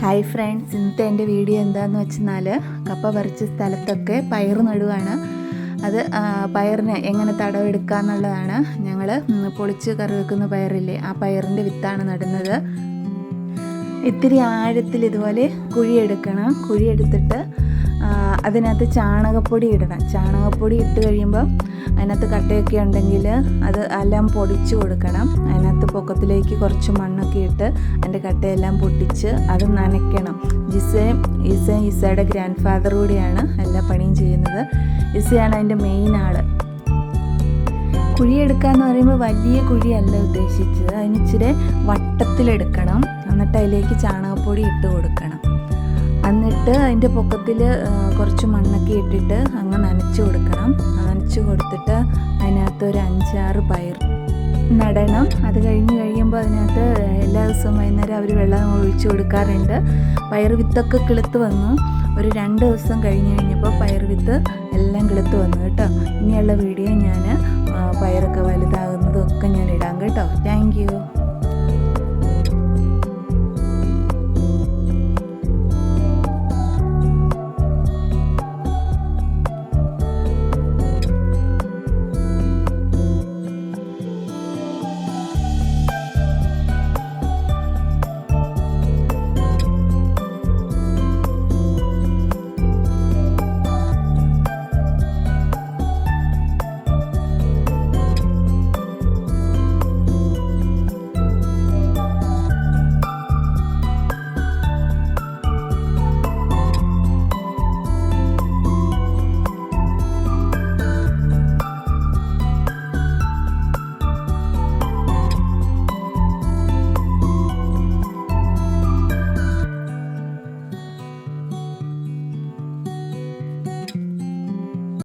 Hi friends, ഇന്നത്തെ എൻ്റെ video എന്താണെന്ന് വെച്ചാൽ കപ്പ പറിച്ച സ്ഥലത്തൊക്കെ പയർ നടുവാണ്. അത് പയറിന് എങ്ങനെ തടവെടുക്കുക എന്നുള്ളതാണ്. ഞങ്ങൾ പൊളിച്ച് കറി വെക്കുന്ന പയറില്ലേ, ആ പയറിൻ്റെ വിത്താണ് നടുന്നത്. ഇത്തിരി ആഴത്തിൽ ഇതുപോലെ കുഴിയെടുക്കണം. കുഴിയെടുത്തിട്ട് അതിനകത്ത് ചാണകപ്പൊടി ഇടണം. ചാണകപ്പൊടി ഇട്ട് കഴിയുമ്പം അതിനകത്ത് കട്ടയൊക്കെ ഉണ്ടെങ്കിൽ അത് എല്ലാം പൊടിച്ച് കൊടുക്കണം. അതിനകത്ത് പൊക്കത്തിലേക്ക് കുറച്ച് മണ്ണൊക്കെ ഇട്ട് അതിൻ്റെ കട്ടയെല്ലാം പൊട്ടിച്ച് അത് നനയ്ക്കണം. ഇസയുടെ ഗ്രാൻഡ് ഫാദർ കൂടിയാണ് എല്ലാ പണിയും ചെയ്യുന്നത്. ഇസയാണ് അതിൻ്റെ മെയിൻ ആൾ. കുഴിയെടുക്കുക എന്ന് പറയുമ്പോൾ വലിയ കുഴിയല്ല ഉദ്ദേശിച്ചത്, അതിനിച്ചിരി വട്ടത്തിലെടുക്കണം. എന്നിട്ട് അതിലേക്ക് ചാണകപ്പൊടി ഇട്ട് കൊടുക്കണം. എന്നിട്ട് അതിൻ്റെ പൊക്കത്തിൽ കുറച്ച് മണ്ണൊക്കെ ഇട്ടിട്ട് അങ്ങ് നനച്ച് കൊടുക്കണം. നനച്ച് കൊടുത്തിട്ട് അതിനകത്ത് ഒരു 5-6 പയർ നടണം. അത് കഴിയുമ്പോൾ അതിനകത്ത് എല്ലാ ദിവസവും വൈകുന്നേരം അവർ വെള്ളം ഒഴിച്ചു കൊടുക്കാറുണ്ട്. പയർ വിത്തൊക്കെ കിളുത്ത് വന്നു. ഒരു 2 ദിവസം കഴിഞ്ഞപ്പോൾ പയർ വിത്ത് എല്ലാം കിളുത്ത് വന്നു കേട്ടോ. ഇനിയുള്ള വീഡിയോ ഞാൻ പയറൊക്കെ വലുതാകുന്നതൊക്കെ ഞാൻ ഇടാം കേട്ടോ. Thank you.